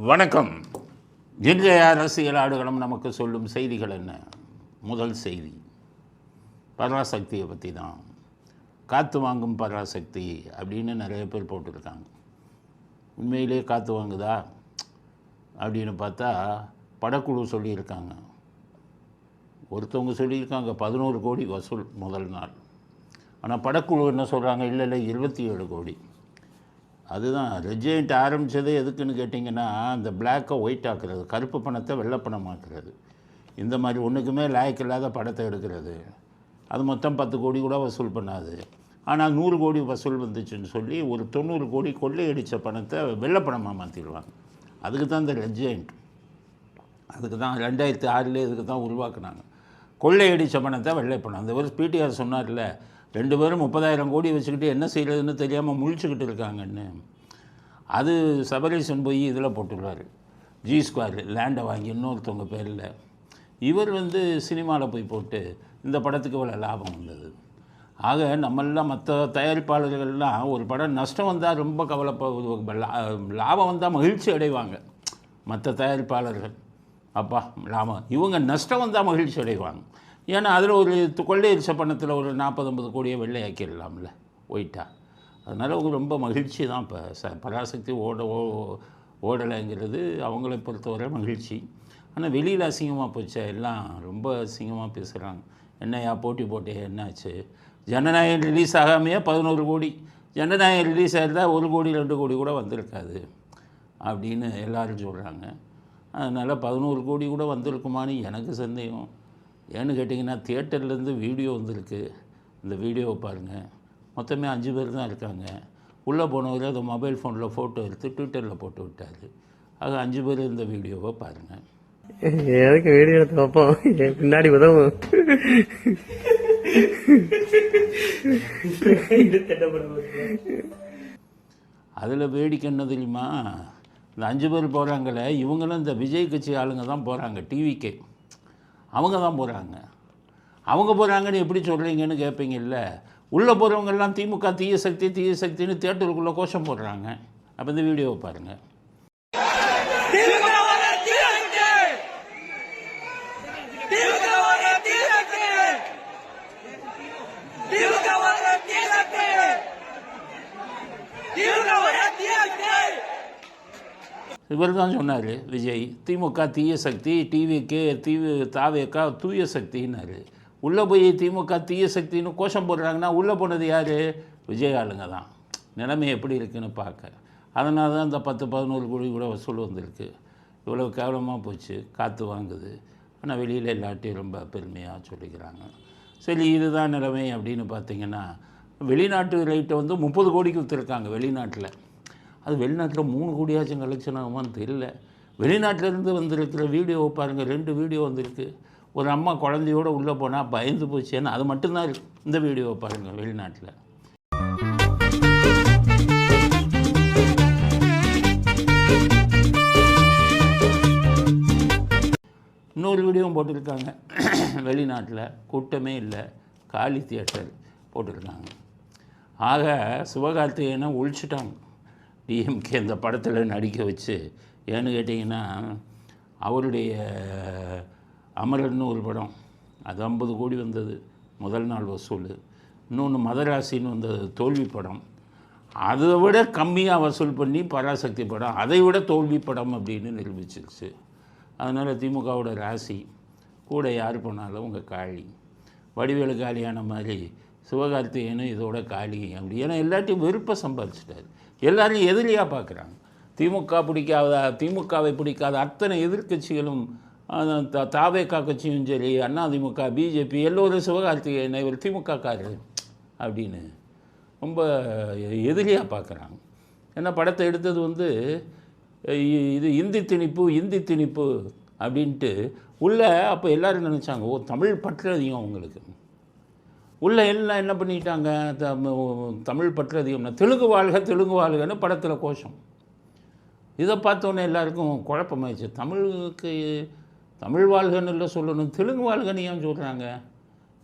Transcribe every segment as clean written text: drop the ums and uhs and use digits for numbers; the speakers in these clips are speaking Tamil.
வணக்கம். இன்றைய அரசியல் ஆடுகளம் நமக்கு சொல்லும் செய்திகள் என்ன? முதல் செய்தி பராசக்தியை பற்றி தான். காற்று வாங்கும் பராசக்தி அப்படின்னு நிறைய பேர் போட்டிருக்காங்க. உண்மையிலே காற்று வாங்குதா அப்படின்னு பார்த்தா படக்குழு சொல்லியிருக்காங்க. ஒருத்தவங்க சொல்லியிருக்காங்க 11 கோடி வசூல் முதல் நாள். ஆனால் படக்குழு என்ன சொல்கிறாங்க? இல்லை 27 கோடி. அதுதான் ரெஜெண்ட் ஆரம்பித்ததே எதுக்குன்னு கேட்டிங்கன்னா, அந்த பிளாக்கை ஒயிட் ஆக்குறது, கருப்பு பணத்தை வெள்ளை பணமாக்குறது, இந்த மாதிரி ஒன்றுக்குமே லாய்க்கு இல்லாத படத்தை எடுக்கிறது. அது மொத்தம் 10 கோடி கூட வசூல் பண்ணாது. ஆனால் 100 கோடி வசூல் வந்துச்சுன்னு சொல்லி ஒரு 90 கோடி கொள்ளையடித்த பணத்தை வெள்ளை பணமாக மாற்றிடுவாங்க. அதுக்கு தான் இந்த ரெஜெண்ட். அதுக்கு தான் 2006 இதுக்கு தான் உருவாக்குனாங்க. கொள்ளையடித்த பணத்தை வெள்ளை பணம். அந்த ஒரு பிடிஆர் சொன்னார்ல, 2 பேரும் 30,000 கோடி வச்சுக்கிட்டு என்ன செய்கிறதுன்னு தெரியாமல் முழிச்சுக்கிட்டு இருக்காங்கன்னு. அது சபரீசன் போய் இதில் போட்டுடுவார், G2 லேண்டை வாங்கி இன்னொருத்தவங்க பேரில். இவர் சினிமாவில் போய் போட்டு இந்த படத்துக்கு இவ்வளோ லாபம் வந்தது. ஆக நம்மெல்லாம் மற்ற தயாரிப்பாளர்கள்லாம் ஒரு படம் நஷ்டம் வந்தால் ரொம்ப லாபம் வந்தால் மகிழ்ச்சி அடைவாங்க. மற்ற தயாரிப்பாளர்கள் அப்பா லாபம், இவங்க நஷ்டம் வந்தால் மகிழ்ச்சி அடைவாங்க. ஏன்னா அதில் ஒரு கொள்ளையடிச்ச பணத்தில் ஒரு 40-50 கோடியை வெள்ளையாக்கிடலாம்ல ஒயிட்டா. அதனால் அவங்க ரொம்ப மகிழ்ச்சி தான். இப்போ பராசக்தி ஓடலைங்கிறது அவங்களை பொறுத்தவரை மகிழ்ச்சி. ஆனால் வெளியில் அசிங்கமாக போச்சு, எல்லாம் ரொம்ப அசிங்கமாக பேசுகிறாங்க. என்னையா போட்டே என்னாச்சு? ஜனநாயகம் ரிலீஸ் ஆகாமையே 11 கோடி, ஜனநாயகம் ரிலீஸ் ஆகிருந்தால் 1 கோடி 2 கோடி கூட வந்திருக்காது அப்படின்னு எல்லோரும் சொல்கிறாங்க. அதனால் 11 கோடி கூட வந்திருக்குமான்னு எனக்கு சந்தேகம். ஏன்னு கேட்டிங்கன்னா, தியேட்டர்லேருந்து வீடியோ வந்திருக்கு. இந்த வீடியோவை பாருங்கள். மொத்தமே 5 பேர் தான் இருக்காங்க. உள்ளே போனவர் அதை மொபைல் ஃபோனில் ஃபோட்டோ எடுத்து ட்விட்டரில் போட்டு விட்டார். ஆக 5 பேர் இந்த வீடியோவை பாருங்கள். எனக்கு வீடியோ எடுத்து பார்ப்போம், பின்னாடி உதவும். அதில் வேடிக்கை என்ன தெரியுமா? இந்த 5 பேர் போகிறாங்களே, இவங்களும் இந்த விஜய் கட்சி ஆளுங்க தான் போகிறாங்க. டிவிக்கு அவங்க தான் போகிறாங்க. அவங்க போகிறாங்கன்னு எப்படி சொல்கிறீங்கன்னு கேட்பீங்கல்ல. உள்ளே போகிறவங்கெல்லாம் திமுக தீய சக்தின்னு தியேட்டருக்குள்ளே கோஷம் போடுறாங்க. அப்போ இந்த வீடியோவை பாருங்கள். இவர் தான் சொன்னார், விஜய் திமுக தீய சக்தி, டிவிக்கு தாவேக்கா தூய சக்தின்னாரு. உள்ளே போய் திமுக தீய சக்தின்னு கோஷம் போடுறாங்கன்னா உள்ளே போனது யார்? விஜய் ஆளுங்க தான். நிலைமை எப்படி இருக்குன்னு பார்க்க. அதனால தான் இந்த 10-11 கோடி கூட வசூல் வந்திருக்கு. இவ்வளோ கேவலமாக போச்சு, காற்று வாங்குது. ஆனால் வெளியில் எல்லாட்டையும் ரொம்ப பெருமையாக சொல்லிக்கிறாங்க. சரி, இதுதான் நிலைமை அப்படின்னு பார்த்தீங்கன்னா, வெளிநாட்டு ரைட்டை 30 கோடிக்கு விற்றுருக்காங்க வெளிநாட்டில். அது வெளிநாட்டில் 3 கோடியாச்சும் கலெக்ஷன் ஆகுமான்னு தெரியல. வெளிநாட்டிலேருந்து வந்திருக்கிற வீடியோவை பாருங்கள். 2 வீடியோ வந்திருக்கு. ஒரு அம்மா குழந்தையோடு உள்ளே போனால் பயந்து போச்சேன்னு அது மட்டும்தான் இருக்குது. இந்த வீடியோவை பாருங்கள் வெளிநாட்டில். இன்னொரு வீடியோவும் போட்டிருக்காங்க. வெளிநாட்டில் கூட்டமே இல்லை, காலி தியேட்டர் போட்டிருக்காங்க. ஆக சிவகார்த்திகேயனை ஒழிச்சிட்டாங்க டிஎம்கே இந்த படத்தில் நடிக்க வச்சு. ஏன்னு கேட்டிங்கன்னா, அவருடைய அமரன்னு ஒரு படம், அது 50 கோடி வந்தது முதல் நாள் வசூல். இன்னொன்று மதராசின்னு வந்தது தோல்வி படம், அதை விட கம்மியாக வசூல் பண்ணி பராசக்தி படம் அதை விட தோல்வி படம் அப்படின்னு நிரூபிச்சிருச்சு. அதனால் திமுகவோட ராசி கூட யார் போனாலும் உங்கள் காளி. வடிவேலு காலியான மாதிரி சிவகார்த்திகேயனும் இதோட காலி அப்படி. ஏன்னா எல்லாத்தையும் வெறுப்பை சம்பாதிச்சிட்டார். எல்லாரையும் எதிரியாக பார்க்குறாங்க. திமுகவை பிடிக்காத அத்தனை எதிர்கட்சிகளும், தாவேக்கா கட்சியும் சரி, அதிமுக, பிஜேபி எல்லோரும் சிவகார்த்திகேயனை இவர் திமுகக்காரர் அப்படின்னு ரொம்ப எதிரியாக பார்க்குறாங்க. ஏன்னா படத்தை எடுத்தது இது இந்தி திணிப்பு அப்படின்ட்டு உள்ளே. அப்போ எல்லோரும் நினச்சாங்க, ஓ தமிழ் பற்று அதிகம் அவங்களுக்கு. உள்ளே எல்லாம் என்ன பண்ணிட்டாங்க, தமிழ் பற்று அதிகம்னா தெலுங்கு வாழ்கன்னு படத்தில் கோஷம். இதை பார்த்தோன்னே எல்லாருக்கும் குழப்பமாயிடுச்சு. தமிழ் வாழ்கன்னு இல்லை சொல்லணும், தெலுங்கு வாழ்கன்னு ஏன் சொல்கிறாங்க?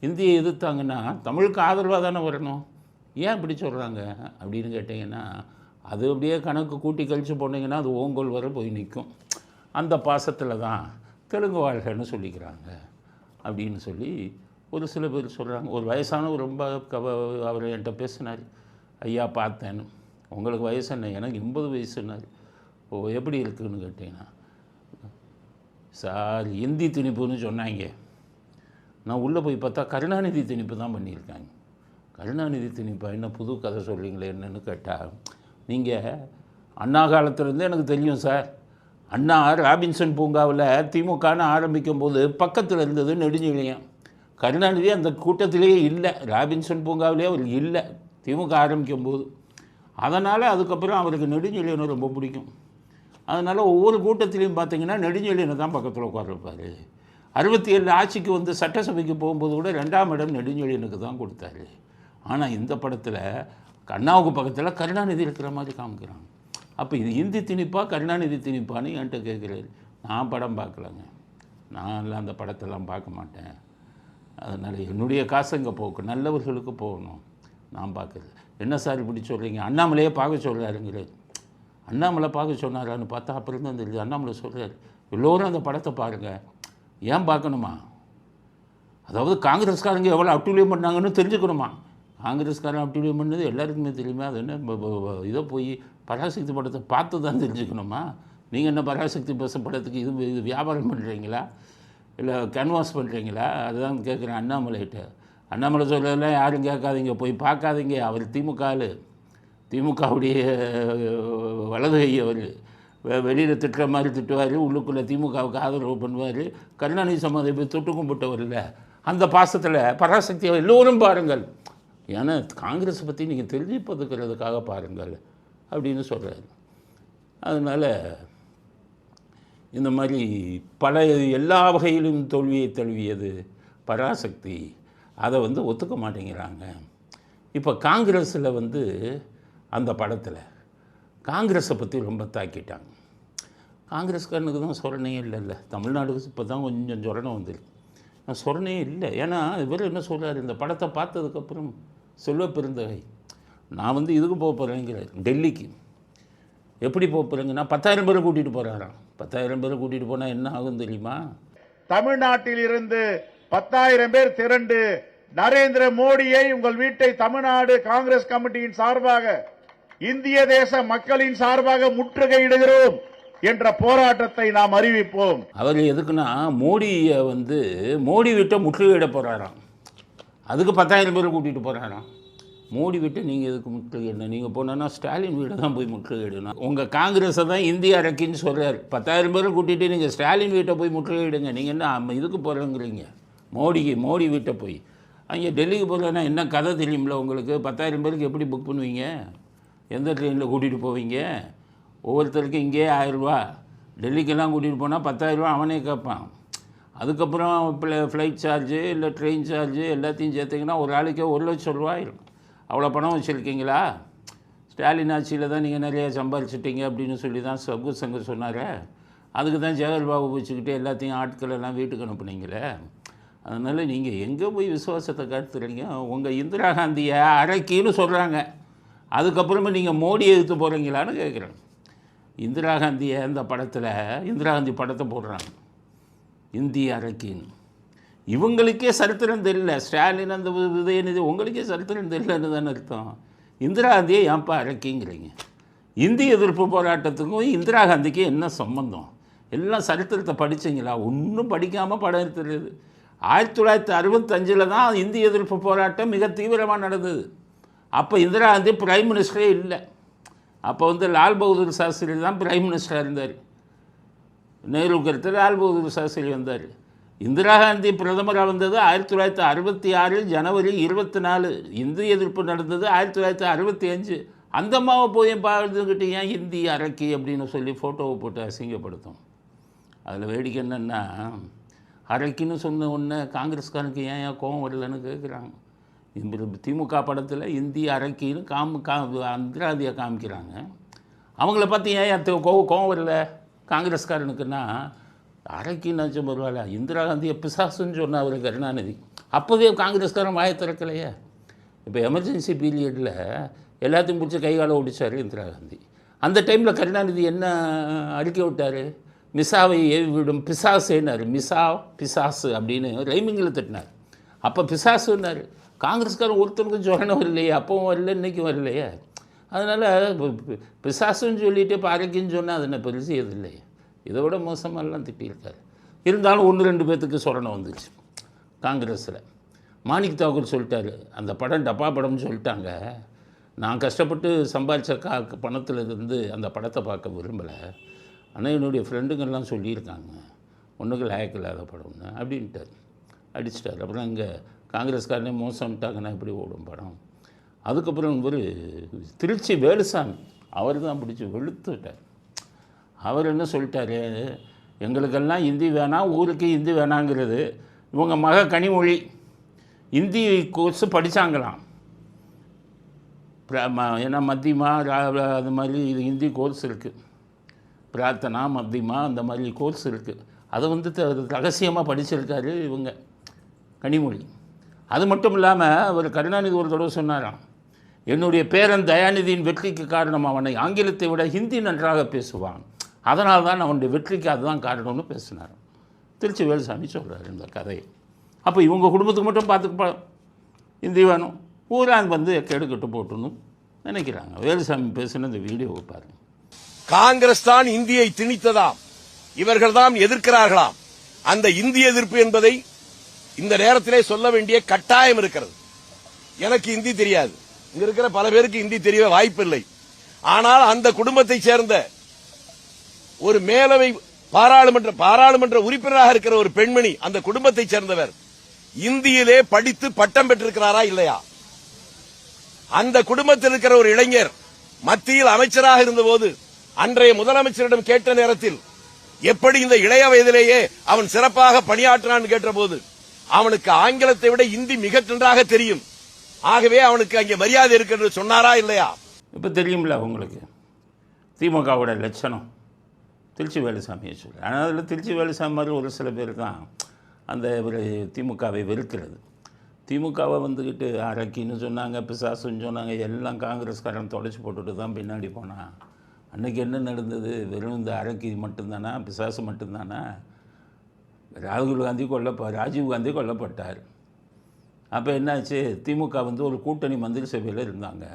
இந்தியை எதிர்த்தாங்கன்னா தமிழுக்கு ஆதரவாக தானே வரணும், ஏன் இப்படி சொல்கிறாங்க அப்படின்னு கேட்டிங்கன்னா, அது அப்படியே கணக்கு கூட்டி கழித்து போனீங்கன்னா அது ஓங்கோல் வரை போய் நிற்கும். அந்த பாசத்தில் தான் தெலுங்கு வாழ்கைன்னு சொல்லிக்கிறாங்க அப்படின்னு சொல்லி ஒரு சில பேர் சொல்கிறாங்க. ஒரு வயசானவர் ரொம்ப அவர் என்கிட்ட பேசினார். ஐயா பார்த்தேன்னு. உங்களுக்கு வயசு என்ன? எனக்கு 80 வயசுன்னாரு. ஓ எப்படி இருக்குதுன்னு கேட்டீங்கன்னா, சார் இந்தி திணிப்புன்னு சொன்னாங்க. நான் உள்ளே போய் பார்த்தா கருணாநிதி திணிப்பு தான் பண்ணியிருக்காங்க. கருணாநிதி திணிப்பா? என்ன புது கதை சொல்கிறீங்களே என்னன்னு கேட்டால், நீங்கள் அண்ணா காலத்துலேருந்தே எனக்கு தெரியும் சார். அண்ணா ராபின்சன் பூங்காவில் திமுகன்னு ஆரம்பிக்கும் போது பக்கத்தில் இருந்தது நெடுஞ்செழியன். கருணாநிதி அந்த கூட்டத்திலேயே இல்லை, ராபின்சன் பூங்காவிலே அவர் இல்லை திமுக ஆரம்பிக்கும் போது. அதனால் அதுக்கப்புறம் அவருக்கு நெடுஞ்செழியனை ரொம்ப பிடிக்கும். அதனால் ஒவ்வொரு கூட்டத்திலையும் பார்த்தீங்கன்னா நெடுஞ்செழியனை தான் பக்கத்தில் உட்கார்ப்பார். 67 ஆட்சிக்கு வந்து சட்டசபைக்கு போகும்போது கூட 2ஆம் இடம் நெடுஞ்செழியனுக்கு தான் கொடுத்தாரு. ஆனால் இந்த படத்தில் அண்ணாவுக்கு பக்கத்தில் கருணாநிதி இருக்கிற மாதிரி காமிக்கிறாங்க. அப்போ இது இந்தி திணிப்பா கருணாநிதி திணிப்பான்னு என்கிட்ட கேட்குறாரு. நான் படம் பார்க்கலங்க, நான் அந்த படத்தெல்லாம் பார்க்க மாட்டேன். அதனால் என்னுடைய காசு இங்கே போக்கு நல்லவர்களுக்கு போகணும், நான் பார்க்குறது. என்ன சார் இப்படி சொல்கிறீங்க? அண்ணாமலையே பார்க்க சொல்கிறாருங்கிறார். அண்ணாமலை பார்க்க சொன்னாரான்னு பார்த்தா அப்புறம் தான் தெரியுது. அண்ணாமலை சொல்கிறார், எல்லோரும் அந்த படத்தை பாருங்கள். ஏன் பார்க்கணுமா? அதாவது காங்கிரஸ்காரங்க எவ்வளோ அட்டூழியம் பண்ணாங்கன்னு தெரிஞ்சுக்கணுமா? காங்கிரஸ்காரன் அட்டூழியம் பண்ணது எல்லாருக்குமே தெரியுமா? அது என்ன இதை போய் பராசக்தி படத்தை பார்த்து தான் தெரிஞ்சுக்கணுமா? நீங்கள் என்ன பராசக்தி படத்துக்கு இது வியாபாரம் பண்ணுறீங்களா, இல்லை கேன்வாஸ் பண்ணுறீங்களா? அதுதான் கேட்குறேன் அண்ணாமலைகிட்ட. அண்ணாமலை சொல்கிறதெல்லாம் யாரும் கேட்காதீங்க, போய் பார்க்காதீங்க. அவர் திமுகவுடைய வலது கை. அவர் வெளியில் திட்டுற மாதிரி திட்டுவார், உள்ளுக்குள்ளே திமுகவுக்கு ஆதரவு பண்ணுவார். கருணாநிதி சமாதி போய் தொட்டு கும்பிட்டவர் இல்லை. அந்த பாசத்தில் பராசக்தியை எல்லோரும் பாருங்கள், ஏன்னா காங்கிரஸை பற்றி நீங்கள் தெரிஞ்சுப்பதுக்கிறதுக்காக பாருங்கள் அப்படின்னு சொல்கிறாரு. அதனால் இந்த மாதிரி பல எல்லா வகையிலும் தோல்வியை தழுவியது பராசக்தி. அதை வந்து ஒத்துக்க மாட்டேங்கிறாங்க. இப்போ காங்கிரஸில் வந்து அந்த படத்தில் காங்கிரஸை பற்றி ரொம்ப தாக்கிட்டாங்க. காங்கிரஸ்காரனுக்கு தான் சொரணையே இல்லைல்ல. தமிழ்நாடுக்கு இப்போ தான் கொஞ்சம் சொரணை வந்துருக்கு. சொரணையே இல்லை. ஏன்னா இவர் என்ன சொல்கிறார், இந்த படத்தை பார்த்ததுக்கப்புறம் செல்வ பெருந்தகை நான் வந்து இதுக்கு போக போகிறேங்கிறார், டெல்லிக்கு. எப்படி போக போகிறேங்கன்னா 10,000 பேரை கூட்டிகிட்டு போகிறாராம். 10,000 பேரை கூட்டிகிட்டு போனால் என்ன ஆகும் தெரியுமா? தமிழ்நாட்டில் இருந்து 10,000 பேர் திரண்டு நரேந்திர மோடியை உங்கள் வீட்டை தமிழ்நாடு காங்கிரஸ் கமிட்டியின் சார்பாக இந்திய தேச மக்களின் சார்பாக முற்றுகையிடுகிறோம் என்ற போராட்டத்தை நாம் அறிவிப்போம். அவர் எதுக்குன்னா மோடியை வந்து மோடி வீட்டை முற்றுகையிட போகிறாராம். அதுக்கு 10,000 பேரை கூட்டிகிட்டு போகிறாராம். மோடி வீட்டை நீங்கள் எதுக்கு முற்றுகையிடணும்? நீங்கள் போனோன்னா ஸ்டாலின் வீடை தான் போய் முற்றுகையிடணும். உங்கள் காங்கிரஸை தான் இந்திய அரக்கின்னு சொல்கிறார். 10,000 பேரை கூட்டிகிட்டு நீங்கள் ஸ்டாலின் வீட்டை போய் முற்றுகையிடுங்க. நீங்கள் என்ன இதுக்கு போகிறேங்கிறீங்க? மோடி வீட்டை போய் அங்கே டெல்லிக்கு போகிறதுனா என்ன கதை தெரியுமில்ல உங்களுக்கு? 10,000 பேருக்கு எப்படி புக் பண்ணுவீங்க? எந்த ட்ரெயினில் கூட்டிகிட்டு போவீங்க? ஒவ்வொருத்தருக்கும் இங்கேயே 1000 ரூபா, டெல்லிக்கெல்லாம் கூட்டிகிட்டு போனால் 10,000 ரூபா அவனே கேட்பான். அதுக்கப்புறம் ஃப்ளைட் சார்ஜு இல்லை ட்ரெயின் சார்ஜு எல்லாத்தையும் சேர்த்திங்கன்னா ஒரு ஆளுக்கே 1,00,000 ரூபா இருக்கும். அவ்வளோ பணம் வச்சுருக்கீங்களா? ஸ்டாலின் ஆட்சியில் தான் நீங்கள் நிறையா சம்பாரிச்சிட்டிங்க அப்படின்னு சொல்லி தான் சங்கு சங்கர் சொன்னார். அதுக்கு தான் ஜெகர் பாபு வச்சுக்கிட்டு எல்லாத்தையும் ஆட்கள் எல்லாம் வீட்டுக்கு அனுப்புனீங்களே. அதனால் நீங்கள் எங்கே போய் விசுவாசத்தை காட்டுறீங்க? உங்கள் இந்திரா காந்தியை அரக்கின்னு சொல்கிறாங்க. அதுக்கப்புறமா நீங்கள் மோடியை எதிர்த்து போகிறீங்களான்னு கேட்குறேன். இந்திரா காந்தியை அந்த படத்தில் இந்திரா காந்தி படத்தை போடுறாங்க, இந்திய அரக்கின்னு. இவங்களுக்கே சரித்திரம் தெரியல. ஸ்டாலின் அந்த உதயநிதி உங்களுக்கே சரித்திரம் தெரியலன்னு தானே அர்த்தம். இந்திரா காந்தியை ஏன்ப்பா அரக்கிங்கிறீங்க? இந்திய எதிர்ப்பு போராட்டத்துக்கும் இந்திரா காந்திக்கு என்ன சம்பந்தம்? எல்லாம் சரித்திரத்தை படித்தீங்களா? ஒன்றும் படிக்காமல் படம் எடுத்துறது. 1965 தான் இந்திய எதிர்ப்பு போராட்டம் மிக தீவிரமாக நடந்தது. அப்போ இந்திரா காந்தி பிரைம் மினிஸ்டரே இல்லை. அப்போ வந்து லால் பகதூர் சாஸ்திரி தான் பிரைம் மினிஸ்டராக இருந்தார். நேருவுக்கு அடுத்து லால் பகதூர் சாஸ்திரி வந்தார். இந்திரா காந்தி பிரதமராக வந்தது 1966 ஜனவரி 24. இந்திய எதிர்ப்பு நடந்தது 1965. அந்த அம்மாவை போய் பார்த்துக்கிட்டு ஏன் இந்தி அரக்கி அப்படின்னு சொல்லி ஃபோட்டோவை போட்டு அசிங்கப்படுத்தும். அதில் வேடிக்கை என்னென்னா, அரக்கின்னு சொன்ன உடனே காங்கிரஸ்காரனுக்கு ஏன் கோபம் வரலன்னு கேட்குறாங்க. திமுக படத்தில் இந்தி அரக்கின்னு இந்திராந்தியை காமிக்கிறாங்க. அவங்கள பார்த்து ஏன் கோபம் வரல காங்கிரஸ்காரனுக்குன்னா, அரக்கின்னு பரவாயில்ல, இந்திரா காந்தியை பிசாசுன்னு சொன்னால் அவர் கருணாநிதி. அப்போதே காங்கிரஸ்காரன் வாயை திறக்கலையே. இப்போ எமர்ஜென்சி பீரியடில் எல்லாத்தையும் பிடிச்சி கை காலை ஒடிச்சார் இந்திரா காந்தி. அந்த டைமில் கருணாநிதி என்ன அறிக்கை விட்டார்? மிசாவை ஏவி விடும் பிசாசுன்னாரு. மிசா பிசாசு அப்படின்னு ரைமிங்கில் திட்டினார். அப்போ பிசாசுன்னாரு. காங்கிரஸ்காரன் ஒருத்தனுக்கும் சொல்லணும் வரலையே, அப்பவும் வரல, இன்றைக்கும் வரலையே. அதனால் பிசாசுன்னு சொல்லிவிட்டு இப்போ அரைக்குன்னு சொன்னால் அது என்ன பெருசு எது இல்லையே. இதை விட மோசமாகலாம் திட்டியிருக்காரு. இருந்தாலும் 1-2 பேர்த்துக்கு சொரணம் வந்துச்சு காங்கிரஸில். மாணிக் தாக்கூர் சொல்லிட்டாரு, அந்த படம் டப்பா படம்னு சொல்லிட்டாங்க, நான் கஷ்டப்பட்டு சம்பாதிச்ச பணத்தில் இருந்து அந்த படத்தை பார்க்க விரும்பலை, ஆனால் என்னுடைய ஃப்ரெண்டுங்கள்லாம் சொல்லியிருக்காங்க ஒன்றுக்கு லாயக்கு இல்லாத படம்னு அப்படின்ட்டார். அடிச்சிட்டார். அப்புறம் இங்கே காங்கிரஸ்காரனே மோசம்ட்டாங்கன்னா எப்படி ஓடும் படம்? அதுக்கப்புறம் ஒரு திருச்சி வேலுசாமி அவர் தான் பிடிச்சி வெளுத்துட்டார். அவர் என்ன சொல்லிட்டாரு, எங்களுக்கெல்லாம் ஹிந்தி வேணாம், ஊருக்கு ஹிந்தி வேணாங்கிறது. இவங்க மக கனிமொழி ஹிந்தி கோர்ஸு படித்தாங்களாம். ஏன்னா மத்தியமா அது மாதிரி இது ஹிந்தி கோர்ஸ் இருக்குது, பிரார்த்தனா மத்தியமா அந்த மாதிரி கோர்ஸ் இருக்குது. அதை வந்து ரகசியமாக படிச்சிருக்காரு இவங்க கனிமொழி. அது மட்டும் இல்லாமல் அவர் கருணாநிதி ஒரு தடவை சொன்னாராம், என்னுடைய பேரன் தயாநிதியின் வெற்றிக்கு காரணம் அவனை ஆங்கிலத்தை விட ஹிந்தி நன்றாக பேசுவான், அதனால் தான் அவனுடைய வெற்றிக்கு அதுதான் காரணம்னு பேசினார். திருச்சி வேலுசாமி சொல்கிறார் இந்த கதையை. அப்போ இவங்க குடும்பத்துக்கு மட்டும் பார்த்துக்க ஹிந்தி வேணும், ஊரான் வந்து கெடுக்கட்டு போட்டுன்னு நினைக்கிறாங்க. வேலுசாமி பேசின இந்த வீடியோவை பாருங்கள். காங்கிரஸ் தான் இந்தியை திணித்ததாம், இவர்கள் தான் எதிர்க்கிறார்களாம். அந்த இந்திய எதிர்ப்பு என்பதை இந்த நேரத்திலே சொல்ல வேண்டிய கட்டாயம் இருக்கிறது. எனக்கு ஹிந்தி தெரியாது, இங்க இருக்கிற பல பேருக்கு ஹிந்தி தெரிய வாய்ப்பில்லை. ஆனால் அந்த குடும்பத்தை சேர்ந்த ஒரு மேலவை பாராளுமன்ற உறுப்பினராக இருக்கிற ஒரு பெண்மணி, அந்த குடும்பத்தை சேர்ந்தவர் இந்தியிலே படித்து பட்டம் பெற்றிருக்கிறாரா இல்லையா? அந்த குடும்பத்தில் இருக்கிற ஒரு இளைஞர் மத்தியில் அமைச்சராக இருந்தபோது அன்றைய முதலமைச்சரிடம் கேட்ட நேரத்தில் எப்படி இந்த இளைய வயதிலேயே அவன் சிறப்பாக பணியாற்றினான் கேட்டபோது அவனுக்கு ஆங்கிலத்தை விட இந்தி மிக நன்றாக தெரியும், ஆகவே அவனுக்கு அங்கே மரியாதை இருக்கு என்று சொன்னாரா இல்லையா? இப்போ தெரியும்ல உங்களுக்கு திமுகவோட லட்சணம். திருச்சி வேலுசாமியை சொல்லு. ஆனால் அதில் திருச்சி வேலுசாமி மாதிரி ஒரு சில பேர் தான் அந்த ஒரு திமுகவை வெறுக்கிறது. திமுகவை வந்துக்கிட்டு அரக்கின்னு சொன்னாங்க, பிசாசுன்னு சொன்னாங்க, எல்லாம் காங்கிரஸ்காரன் தொடச்சி போட்டுட்டு தான் பின்னாடி போனான். அன்றைக்கி என்ன நடந்தது? வெறும் இந்த அரக்கி மட்டும்தானா, பிசாசு மட்டும்தானா? ராஜீவ் காந்தி கொல்லப்பட்டார். அப்போ என்னாச்சு? திமுக வந்து ஒரு கூட்டணி மந்திரி சபையில் இருந்தாங்க.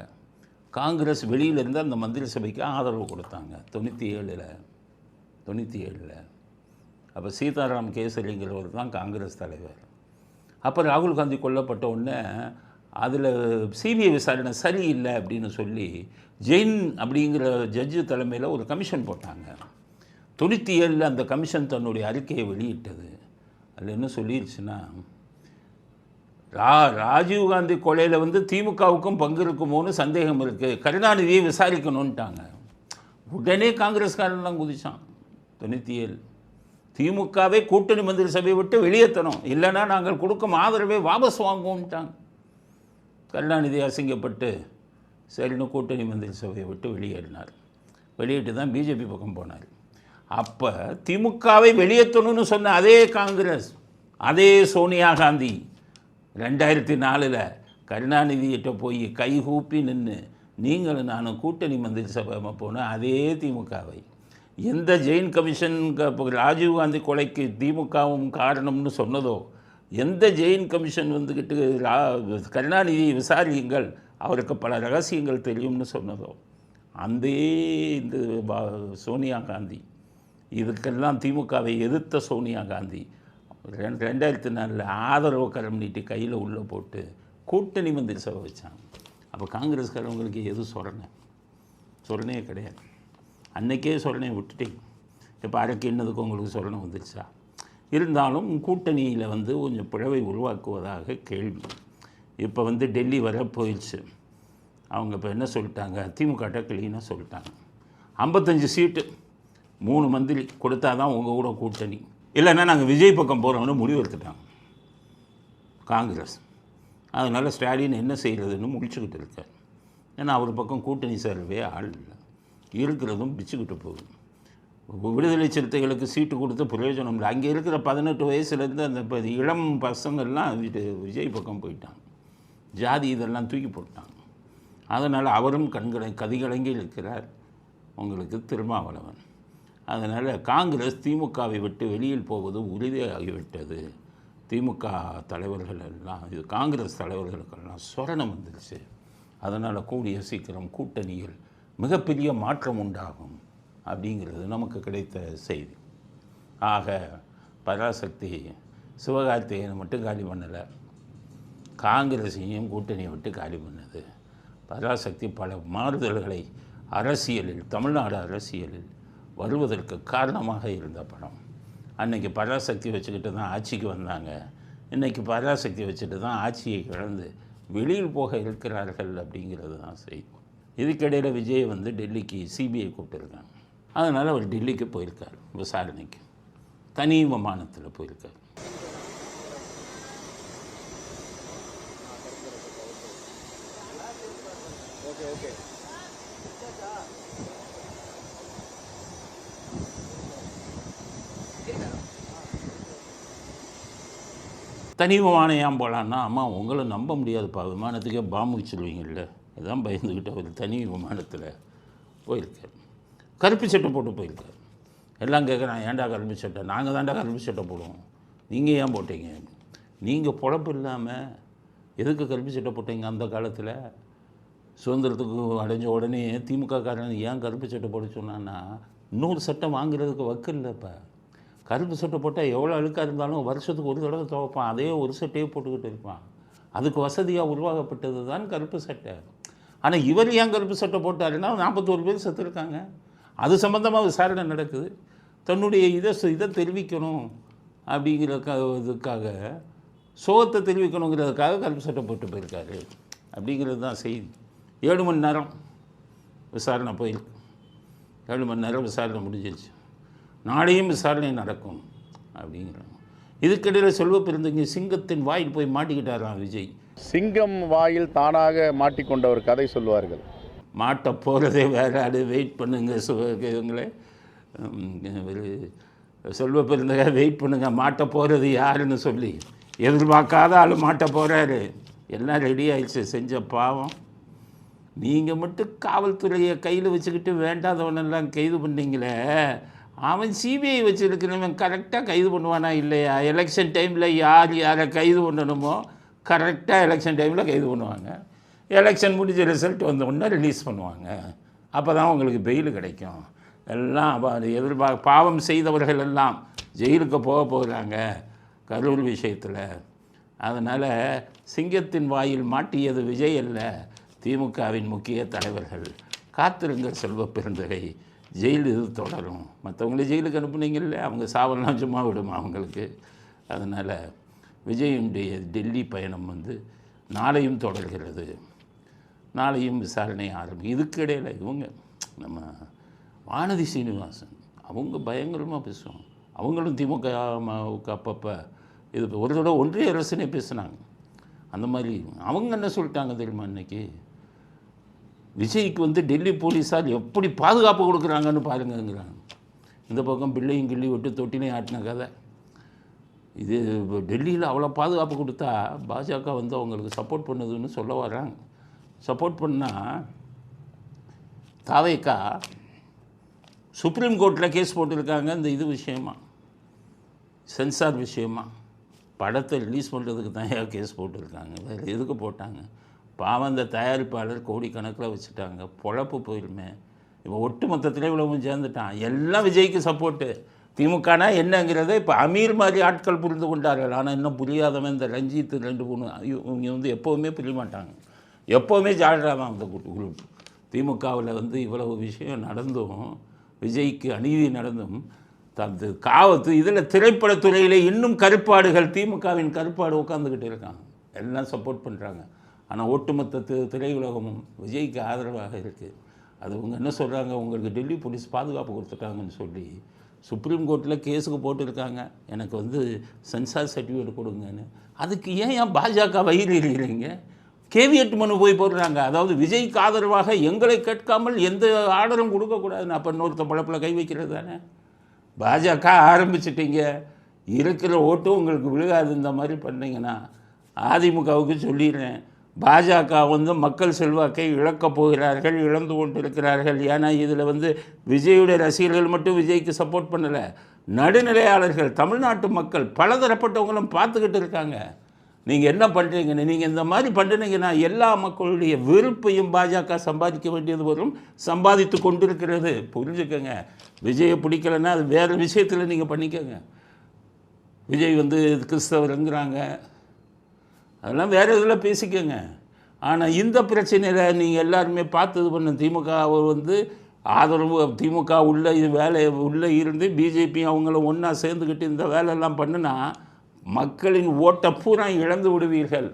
காங்கிரஸ் வெளியிலேருந்து அந்த மந்திரி சபைக்கு ஆதரவு கொடுத்தாங்க 97. அப்போ சீதாராம் கேசரிங்கிறவர் தான் காங்கிரஸ் தலைவர். அப்போ ராகுல் காந்தி கொல்லப்பட்ட உடனே அதில் சிபிஐ விசாரணை சரியில்லை அப்படின்னு சொல்லி ஜெயின் அப்படிங்கிற ஜட்ஜு தலைமையில் ஒரு கமிஷன் போட்டாங்க. 97 அந்த கமிஷன் தன்னுடைய அறிக்கையை வெளியிட்டது. அதில் என்ன சொல்லிடுச்சுன்னா, ராஜீவ்காந்தி கொலையில் வந்து திமுகவுக்கும் பங்கு இருக்குமோன்னு சந்தேகம் இருக்குது, கருணாநிதியை விசாரிக்கணுன்ட்டாங்க. உடனே காங்கிரஸ்காரன்லாம் குதிச்சான். 97 திமுகவே கூட்டணி மந்திரி சபையை விட்டு வெளியேற்றணும், இல்லைன்னா நாங்கள் கொடுக்கும் ஆதரவை வாபஸ் வாங்குவோம்ட்டாங்க. கருணாநிதி அசிங்கப்பட்டு சரின்னு கூட்டணி மந்திரி சபையை விட்டு வெளியேறினார். வெளியிட்டு தான் பிஜேபி பக்கம் போனார். அப்போ திமுகவை வெளியேற்றணும்னு சொன்ன அதே காங்கிரஸ், அதே சோனியா காந்தி 2004 கருணாநிதியிட்ட போய் கைகூப்பி நின்று நீங்களும் நானும் கூட்டணி மந்திரி சபை போன அதே திமுகவை, எந்த ஜெயின் கமிஷன் ராஜீவ்காந்தி கொலைக்கு திமுகவும் காரணம்னு சொன்னதோ, எந்த ஜெயின் கமிஷன் வந்துக்கிட்டு கருணாநிதியை விசாரியுங்கள், அவருக்கு பல ரகசியங்கள் தெரியும்னு சொன்னதோ, அந்த இந்த சோனியா காந்தி, இதுக்கெல்லாம் திமுகவை எதிர்த்த சோனியா காந்தி 2004 ஆதரவு கரம் நீட்டி கையில் உள்ளே போட்டு கூட்டணி மந்திரி சபை வச்சாங்க. அப்போ காங்கிரஸ்காரவங்களுக்கு எது சொரணே கிடையாது. அன்றைக்கே சொரணை விட்டுட்டீங்க. இப்போ அரைக்கு என்னதுக்கு உங்களுக்கு சொரணை வந்துருச்சா? இருந்தாலும் கூட்டணியில் வந்து கொஞ்சம் பிளவை உருவாக்குவதாக கேள்வி. இப்போ வந்து டெல்லி வர போயிடுச்சு. அவங்க இப்போ என்ன சொல்லிட்டாங்க, திமுகட்ட கிளீனாக சொல்லிட்டாங்க, 55 சீட்டு 3 மந்திரி கொடுத்தா தான் உங்கள் கூட கூட்டணி, இல்லைன்னா நாங்கள் விஜய் பக்கம் போகிறோம்னு முடிவு எடுத்துட்டாங்க காங்கிரஸ். அதனால் ஸ்டாலின் என்ன செய்கிறதுன்னு முடிச்சுக்கிட்டு இருக்கார். ஏன்னா அவர் பக்கம் கூட்டணி சேரவே ஆள் இல்லை, இருக்கிறதும் பிச்சுக்கிட்டு போகுது. விடுதலை சிறுத்தைகளுக்கு சீட்டு கொடுத்து பிரயோஜனம் இல்லை. அங்கே இருக்கிற 18 வயசுலேருந்து அந்த இளம் பசங்கள்லாம் விஜய் பக்கம் போயிட்டாங்க. ஜாதி இதெல்லாம் தூக்கி போட்டாங்க. அதனால் அவரும் கதிகலங்கி இருக்கிறார் உங்களுக்கு திருமாவளவன். அதனால் காங்கிரஸ் திமுகவை விட்டு வெளியில் போவது உறுதியாகிவிட்டது. திமுக தலைவர்கள் எல்லாம், இது காங்கிரஸ் தலைவர்களுக்கெல்லாம் சொரணம் வந்துருச்சு. அதனால் கூடிய சீக்கிரம் கூட்டணியில் மிகப்பெரிய மாற்றம் உண்டாகும் அப்படிங்கிறது நமக்கு கிடைத்த செய்தி. ஆக பராசக்தி சிவகார்த்திகேயனை மட்டும் காலி பண்ணலை, காங்கிரஸையும் கூட்டணியை விட்டு காலி பண்ணது. பராசக்தி பல மாறுதல்களை அரசியலில், தமிழ்நாடு அரசியலில் வருவதற்கு காரணமாக இருந்த படம். அன்றைக்கி பராசக்தி வச்சுக்கிட்டு தான் ஆட்சிக்கு வந்தாங்க, இன்றைக்கி பராசக்தி வச்சுட்டு தான் ஆட்சியை இழந்து வெளியில் போக இருக்கிறார்கள் அப்படிங்கிறது தான் செய்தி. இதுக்கிடையில் விஜய் வந்து டெல்லிக்கு சிபிஐ கூப்பிட்டுருக்காங்க. அதனால் அவர் டெல்லிக்கு போயிருக்கார் விசாரணைக்கு, தனி விமானத்தில் போயிருக்கார். தனி விமானம் ஏன் போகலான்னா, அம்மா உங்களை நம்ப முடியாதுப்பா, விமானத்துக்கே பாம்பு வச்சுருவீங்கள்ல, அதுதான் பயந்துக்கிட்டு அவர் தனி விமானத்தில் போயிருக்கார். கருப்பு சட்டை போட்டு போயிருக்கார். எல்லாம் கேட்குறான், ஏன்டா கருப்பு சட்டை? நாங்கள் தான்டா கருப்பு சட்டை போடுவோம், நீங்கள் ஏன் போட்டீங்க? நீங்கள் பொழப்பு இல்லாமல் எதுக்கு கருப்பு சட்டை போட்டீங்க? அந்த காலத்தில் சுதந்திரத்துக்கு அடைஞ்ச உடனே திமுக காரன் ஏன் கருப்பு சட்டை போட சொன்னான்னா, இன்னொரு சட்டை வாங்குறதுக்கு வக்கு இல்லைப்பா. கருப்பு சட்டை போட்டால் எவ்வளோ அழுக்காக இருந்தாலும் வருஷத்துக்கு ஒரு தடவை துவைப்பான், அதே ஒரு சட்டையே போட்டுக்கிட்டு இருப்பான். அதுக்கு வசதியாக உருவாக்கப்பட்டது தான் கருப்பு சட்டை. ஆனால் இவர் ஏன் கருப்பு சட்டை போட்டாருன்னா 41 பேர் செத்துருக்காங்க. அது சம்மந்தமாக விசாரணை நடக்குது. தன்னுடைய இதை தெரிவிக்கணும் அப்படிங்கிற இதுக்காக, சோகத்தை தெரிவிக்கணுங்கிறதுக்காக கருப்பு சட்டை போட்டு போயிருக்காரு அப்படிங்கிறது தான் செய்தி. 7 மணி நேரம் விசாரணை போயிருக்கு. 7 மணி நேரம் விசாரணை முடிஞ்சிருச்சு. நாளையும் விசாரணை நடக்கும் அப்படிங்கிறாங்க. இதுக்கிடையில் செல்வ பெருந்தகை சிங்கத்தின் வாயில் போய் மாட்டிக்கிட்டாராம் விஜய். சிங்கம் வாயில் தானாக மாட்டிக்கொண்ட ஒரு கதை சொல்வார்கள். மாட்ட போகிறதே வேறு, அது வெயிட் பண்ணுங்க இவங்களே, செல்வ பெருந்தகை வெயிட் பண்ணுங்க, மாட்ட போகிறது யாருன்னு சொல்லி எதிர்பார்க்காத ஆள் மாட்ட போகிறாரு. எல்லாம் ரெடி ஆயிடுச்சு. செஞ்ச பாவம் நீங்கள் மட்டும் காவல்துறையை கையில் வச்சுக்கிட்டு வேண்டாதவனெல்லாம் கைது பண்ணீங்களே, அவன் சிபிஐ வச்சுருக்கிறவன் கரெக்டாக கைது பண்ணுவானா இல்லையா? எலெக்ஷன் டைமில் யாரை கைது பண்ணணுமோ கரெக்டாக எலெக்ஷன் டைமில் கைது பண்ணுவாங்க. எலெக்ஷன் முடிஞ்ச ரிசல்ட் வந்த உடனே ரிலீஸ் பண்ணுவாங்க. அப்போ தான் உங்களுக்கு பெயில் கிடைக்கும். எல்லாம் பாவம் செய்தவர்கள் எல்லாம் ஜெயிலுக்கு போகிறாங்க கரூர் விஷயத்தில். அதனால் சிங்கத்தின் வாயில் மாட்டியது விஜய் அல்ல, திமுகவின் முக்கிய தலைவர்கள். காத்திருங்கள் செல்வ பெருந்தகை, ஜெயில் இது தொடரும். மற்றவங்கள ஜெயிலுக்கு அனுப்புனீங்கல்ல, அவங்க சாவெல்லாம் சும்மா விடுமா அவங்களுக்கு? அதனால் விஜயுடைய டெல்லி பயணம் வந்து நாளையும் தொடர்கிறது. நாளையும் விசாரணை ஆரம்பிக்கும். இதுக்கிடையில் இவங்க நம்ம வானதி சீனிவாசன் அவங்க பயங்கரமாக பேசுவாங்க. அவங்களும் திமுக அப்பப்போ இது ஒரு தடவை ஒன்றிய அரசுனே பேசுனாங்க. அந்த மாதிரி அவங்க என்ன சொல்லிட்டாங்க தெரியுமா? இன்றைக்கி விஜய்க்கு வந்து டெல்லி போலீஸார் எப்படி பாதுகாப்பு கொடுக்குறாங்கன்னு பாருங்கங்கிறாங்க. இந்த பக்கம் பிள்ளையும் கிள்ளி விட்டு தொட்டிலையும் ஆட்டின கதை இது. டெல்லியில் அவ்வளோ பாதுகாப்பு கொடுத்தா பாஜக வந்து அவங்களுக்கு சப்போர்ட் பண்ணுதுன்னு சொல்ல வர்றாங்க. சப்போர்ட் பண்ணால் தாவேக்கா சுப்ரீம் கோர்ட்டில் கேஸ் போட்டிருக்காங்க. இந்த இது விஷயமா, சென்சார் விஷயமா, படத்தை ரிலீஸ் பண்ணுறதுக்கு தான் கேஸ் போட்டிருக்காங்க. வேறு எதுக்கு போட்டாங்க? பாவம் அந்த தயாரிப்பாளர் கோடிக்கணக்கில் வச்சுட்டாங்க. பொழப்பு போயிருமே. இப்போ ஒட்டு மொத்தத்தில் இவ்வளவு சேர்ந்துட்டான். எல்லாம் விஜய்க்கு சப்போர்ட்டு. திமுகனா என்னங்கிறத இப்போ அமீர் மாதிரி ஆட்கள் புரிந்து கொண்டார்கள். ஆனால் இன்னும் புரியாதவன் இந்த ரஞ்சித் 2-3 இவங்க வந்து எப்போவுமே புரிய மாட்டாங்க. எப்போவுமே ஜாலியாக தான் அந்த குரூப். திமுகவில் வந்து இவ்வளவு விஷயம் நடந்தும், விஜய்க்கு அநீதி நடந்தும், தந்து காவத்து இதில் திரைப்படத்துறையில் இன்னும் கருப்பாடுகள், திமுகவின் கருப்பாடு உட்காந்துக்கிட்டு இருக்காங்க. எல்லாம் சப்போர்ட் பண்ணுறாங்க. ஆனால் ஒட்டுமொத்த திரையுலகமும் விஜய்க்கு ஆதரவாக இருக்குது. அது அவங்க என்ன சொல்கிறாங்க, உங்களுக்கு டெல்லி போலீஸ் பாதுகாப்பு கொடுத்துட்டாங்கன்னு சொல்லி சுப்ரீம் கோர்ட்டில் கேஸுக்கு போட்டிருக்காங்க. எனக்கு வந்து சென்சார் சர்டிஃபிகேட் கொடுங்கன்னு. அதுக்கு ஏன் பாஜக வயிறு எறிகிறீங்க? கேவியட் மனு போய் போடுறாங்க. அதாவது விஜய்க்கு ஆதரவாக எங்களை கேட்காமல் எந்த ஆர்டரும் கொடுக்கக்கூடாதுன்னு. அப்போ இன்னொருத்த பழப்பில் கை வைக்கிறது தானே. பாஜக ஆரம்பிச்சிட்டிங்க, இருக்கிற ஓட்டும் உங்களுக்கு விழுகாது. இந்த மாதிரி பண்ணிங்கன்னா அதிமுகவுக்கு சொல்லிடுறேன், பாஜக வந்து மக்கள் செல்வாக்கை இழக்கப் போகிறார்கள், இழந்து கொண்டிருக்கிறார்கள். ஏன்னா இதில் வந்து விஜயுடைய ரசிகர்கள் மட்டும் விஜய்க்கு சப்போர்ட் பண்ணலை, நடுநிலையாளர்கள் தமிழ்நாட்டு மக்கள் பலதரப்பட்டவங்களும் பார்த்துக்கிட்டு இருக்காங்க. நீங்கள் என்ன பண்ணுறீங்கன்னு. நீங்கள் இந்த மாதிரி பண்ணுறீங்கன்னா எல்லா மக்களுடைய வெறுப்பையும் பாஜக சம்பாதிக்க வேண்டியது வரும், சம்பாதித்து கொண்டிருக்கிறது. புரிஞ்சுக்கோங்க. விஜயை பிடிக்கலைன்னா அது வேறு விஷயத்தில் நீங்கள் பண்ணிக்கோங்க. விஜய் வந்து கிறிஸ்தவருங்கிறாங்க, அதெல்லாம் வேறு இதில் பேசிக்கோங்க. ஆனால் இந்த பிரச்சனையில் நீங்கள் எல்லாருமே பார்த்தது பண்ண திமுக வந்து ஆதரவு, திமுக உள்ள வேலை உள்ளே இருந்து பிஜேபி அவங்கள ஒன்றா சேர்ந்துக்கிட்டு இந்த வேலையெல்லாம் பண்ணுனா மக்களின் ஓட்டை பூரா இழந்து விடுவீர்கள்.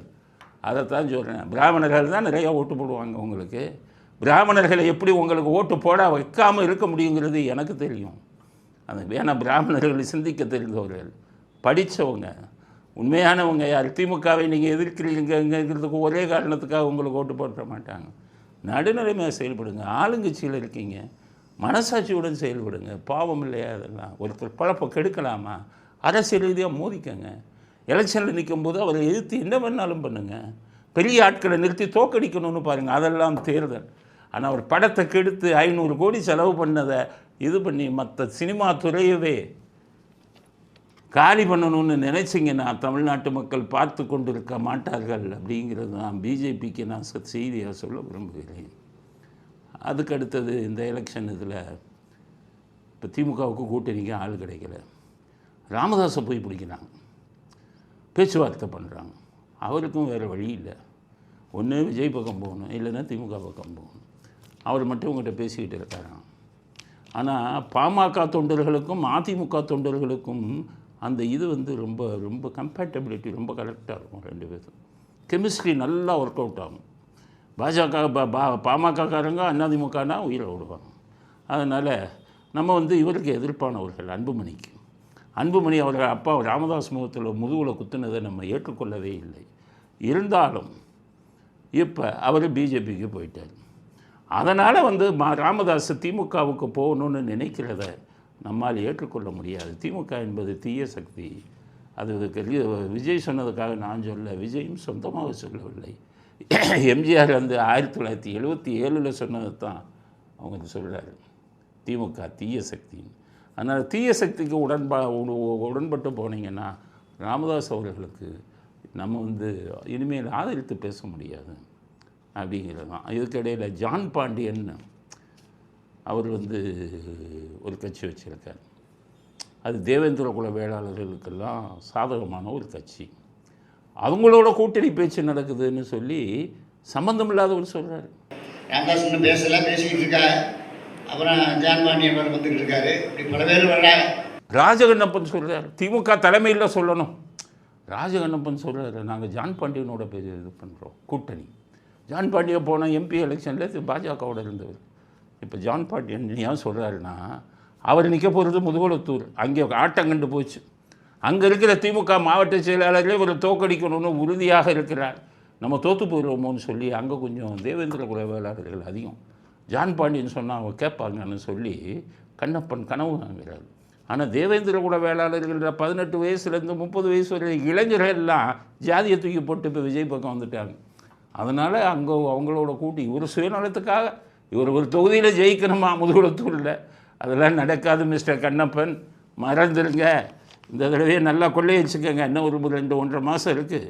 அதைத்தான் சொல்கிறேன். பிராமணர்கள் தான் நிறையா ஓட்டு போடுவாங்க உங்களுக்கு. பிராமணர்களை எப்படி உங்களுக்கு ஓட்டு போட வைக்காமல் இருக்க முடியுங்கிறது எனக்கு தெரியும். அது வேணா பிராமணர்களை சிந்திக்க தெரிந்தவர்கள், படித்தவங்க, உண்மையானவங்க. யார் திமுகவை நீங்கள் எதிர்க்கிறீங்கிறதுக்கு ஒரே காரணத்துக்காக உங்களுக்கு ஓட்டு போட மாட்டாங்க. நடுநிலைமையாக செயல்படுங்க. ஆளுங்கட்சியில் இருக்கீங்க, மனசாட்சியுடன் செயல்படுங்க. பாவம் இல்லையா? அதெல்லாம் ஒருத்தர் பழப்பை கெடுக்கலாமா? அரசியல் ரீதியாக மோதிக்கங்க. எலெக்ஷனில் நிற்கும்போது அவரை எதிர்த்து என்ன வேணாலும் பண்ணுங்கள். பெரிய ஆட்களை நிறுத்தி தோக்கடிக்கணும்னு பாருங்கள், அதெல்லாம் தேர்தல். ஆனால் அவர் படத்தை கெடுத்து 500 கோடி செலவு பண்ணதை இது பண்ணி மற்ற சினிமா துறையவே காலி பண்ணணும்னு நினைச்சிங்கன்னா தமிழ்நாட்டு மக்கள் பார்த்து கொண்டு இருக்க மாட்டார்கள். அப்படிங்கிறது நான் பிஜேபிக்கு நான் செய்தியாக சொல்ல விரும்புகிறேன். அதுக்கு அடுத்தது இந்த எலெக்ஷன் இதில் இப்போ திமுகவுக்கு கூட்டணிக்கு ஆள் கிடைக்கல. ராமதாஸை போய் பிடிக்கிறாங்க, பேச்சுவார்த்தை பண்ணுறாங்க. அவருக்கும் வேறு வழி இல்லை. ஒன்று விஜய் பக்கம் போகணும், இல்லைன்னா திமுக பக்கம் போகணும். அவர் மட்டும் உங்கள்கிட்ட பேசிக்கிட்டு இருக்காராம். ஆனால் பாமக தொண்டர்களுக்கும் அதிமுக தொண்டர்களுக்கும் அந்த இது வந்து ரொம்ப ரொம்ப கம்பேட்டபிலிட்டி ரொம்ப கரெக்டாக இருக்கும். ரெண்டு பேரும் கெமிஸ்ட்ரி நல்லா ஒர்க் அவுட் ஆகும். பாஜக பாமகக்காரங்க அதிமுகனா உயிரை விடுவாங்க. அதனால் நம்ம வந்து இவருக்கு எதிர்ப்பானவர்கள் அன்புமணி அவர்கள் அப்பா ராமதாஸ் முகத்தில் முதுகுல குத்துனதை நம்ம ஏற்றுக்கொள்ளவே இல்லை. இருந்தாலும் இப்போ அவர் பிஜேபிக்கு போயிட்டார். அதனால் வந்து ராமதாஸ் திமுகவுக்கு போகணுன்னு நினைக்கிறத நம்மால் ஏற்றுக்கொள்ள முடியாது. திமுக என்பது தீய சக்தி. அது விஜய் சொன்னதுக்காக நான் சொல்ல, விஜயும் சொந்தமாக சொல்லவில்லை. எம்ஜிஆர் வந்து 1977 சொன்னது தான் அவங்க சொல்கிறாரு, திமுக தீய சக்தி. அதனால் தீய சக்திக்கு உடன்பட்டு போனீங்கன்னா ராமதாஸ் அவர்களுக்கு நம்ம வந்து இனிமேல் ஆதரித்து பேச முடியாது அப்படிங்கிறது தான். இதுக்கிடையில் ஜான் பாண்டியன் அவர் வந்து ஒரு கட்சி வச்சுருக்கார். அது தேவேந்திர குல வேளாளர்களுக்கெல்லாம் சாதகமான ஒரு கட்சி. அவங்களோட கூட்டணி பேச்சு நடக்குதுன்னு சொல்லி சம்பந்தம் இல்லாதவர் சொல்கிறார். ராமதாஸ் இன்னும் பேசிக்கிட்டு இருக்காரு. அப்புறம் ஜான் பாண்டியன் வந்துக்கிட்டு இருக்காரு. இப்படி பல பேர் வர்றாங்க. ராஜகண்ணப்பன் சொல்கிறார், திமுக தலைமையில் சொல்லணும். ராஜகண்ணப்பன் சொல்கிறாரு, நாங்கள் ஜான் பாண்டியனோட இது பண்ணுறோம் கூட்டணி. ஜான் பாண்டியன் போன எம்பி எலெக்ஷனில் பாஜகவோட இருந்தவர். இப்போ ஜான் பாண்டியன் ஏன் சொல்கிறாருன்னா, அவர் நிற்க போகிறது முதுகுளத்தூர். அங்கே ஆட்டம் கண்டு போச்சு. அங்கே இருக்கிற திமுக மாவட்ட செயலாளர்களே ஒரு தோக்கடிக்கணும்னு உறுதியாக இருக்கிறார். நம்ம தோற்று போயிடுவோமோன்னு சொல்லி அங்கே கொஞ்சம் தேவேந்திர குல வேளாளர்கள் அதிகம். ஜான் பாண்டியன் சொன்னால் அவங்க கேட்பாங்கன்னு சொல்லி கண்ணப்பன் கனவு வாங்குகிறார். ஆனால் தேவேந்திர குல வேளாளர்கள் 18 வயசுலேருந்து 30 வயசு வரை இளைஞர்கள்லாம் ஜாதியை தூக்கி போட்டு இப்போ விஜய் பக்கம் வந்துட்டாங்க. அதனால் அங்கே அவங்களோட கூட்டி இவர் சுயநலத்துக்காக இவர் ஒரு தொகுதியில் ஜெயிக்கணுமா முதுகுளத்தூரில், அதெல்லாம் நடக்காது மிஸ்டர் கண்ணப்பன், மறந்துடுங்க. இந்த தடவையே நல்லா கொள்ளையடிச்சுக்கங்க. இன்னும் ஒரு 2-1.5 மாதம் இருக்குது.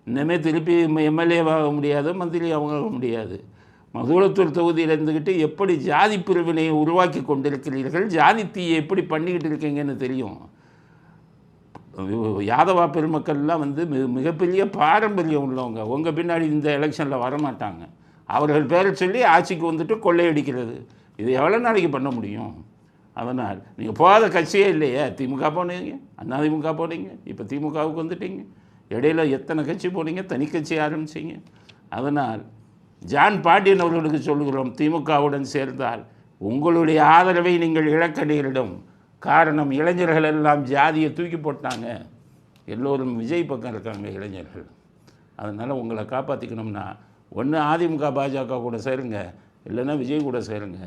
இன்னமே திருப்பி எம்எல்ஏ ஆக முடியாது, மந்திரி ஆக முடியாது. முதுகுளத்தூர் தொகுதியில் இருந்துக்கிட்டு எப்படி ஜாதி பிரிவினையை உருவாக்கி கொண்டிருக்கிறீர்கள், ஜாதி தீயை எப்படி பண்ணிக்கிட்டு இருக்கீங்கன்னு தெரியும். யாதவா பெருமக்கள்லாம் வந்து மிகப்பெரிய பாரம்பரியம் உள்ளவங்க. உங்கள் பின்னாடி இந்த எலெக்ஷனில் வரமாட்டாங்க. அவர்கள் பேரை சொல்லி ஆட்சிக்கு வந்துட்டு கொள்ளையடிக்கிறது, இது எவ்வளோ நாளைக்கு பண்ண முடியும்? அதனால் நீங்கள் போகாத கட்சியே இல்லையே. திமுக போனீங்க, அதிமுக போனீங்க, இப்போ திமுகவுக்கு வந்துட்டீங்க. இடையில எத்தனை கட்சி போனீங்க, தனி கட்சி ஆரம்பிச்சிங்க. அதனால் ஜான் பாண்டியன் அவர்களுக்கு சொல்கிறோம், திமுகவுடன் சேர்ந்தால் உங்களுடைய ஆதரவை நீங்கள் இழக்க நேரிடும். காரணம், இளைஞர்கள் எல்லாம் ஜாதியை தூக்கி போட்டாங்க. எல்லோரும் விஜய் பக்கம் இருக்காங்க இளைஞர்கள். அதனால் உங்களை காப்பாற்றிக்கணும்னா ஒன்று அதிமுக பாஜக கூட சேருங்க, இல்லைன்னா விஜய் கூட சேருங்க.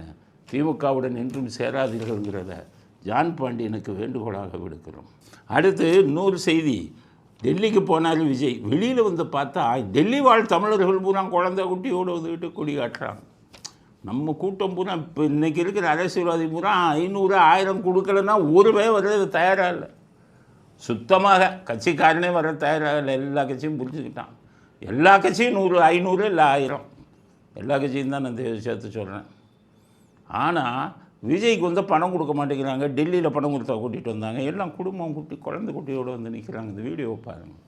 திமுகவுடன் என்றும் சேராதீர்கள்ங்கிறத ஜான் பாண்டியனுக்கு வேண்டுகோளாக விடுக்கிறோம். அடுத்து இன்னொரு செய்தி, டெல்லிக்கு போனாலும் விஜய் வெளியில் வந்து பார்த்தா டெல்லி வாழ் தமிழர்கள் பூரா குழந்தை குட்டியோடு வந்துக்கிட்டு கொடி காட்டுறாங்க. நம்ம கூட்டம் பூரா இப்போ இன்றைக்கி இருக்கிற அரசியல்வாதி பூரா 500 1000 கொடுக்கலன்னா ஒரு பேர் வர்றது தயாராக இல்லை. சுத்தமாக கட்சிக்காரனே வர தயாராக இல்லை. எல்லா கட்சியும் புரிஞ்சுக்கிட்டான். எல்லா கட்சியும் 100 500 இல்லை 1000 எல்லா கட்சியும் தான் நான் சேர்த்து சொல்கிறேன். ஆனால் விஜய்க்கு வந்து பணம் கொடுக்க மாட்டேங்கிறாங்க. டெல்லியில் பணம் கொடுத்தா கூட்டிகிட்டு வந்தாங்க. எல்லாம் குடும்பம் குட்டி குழந்தை குட்டியோடு வந்து நிற்கிறாங்க. இந்த வீடியோவை பாருங்கள்.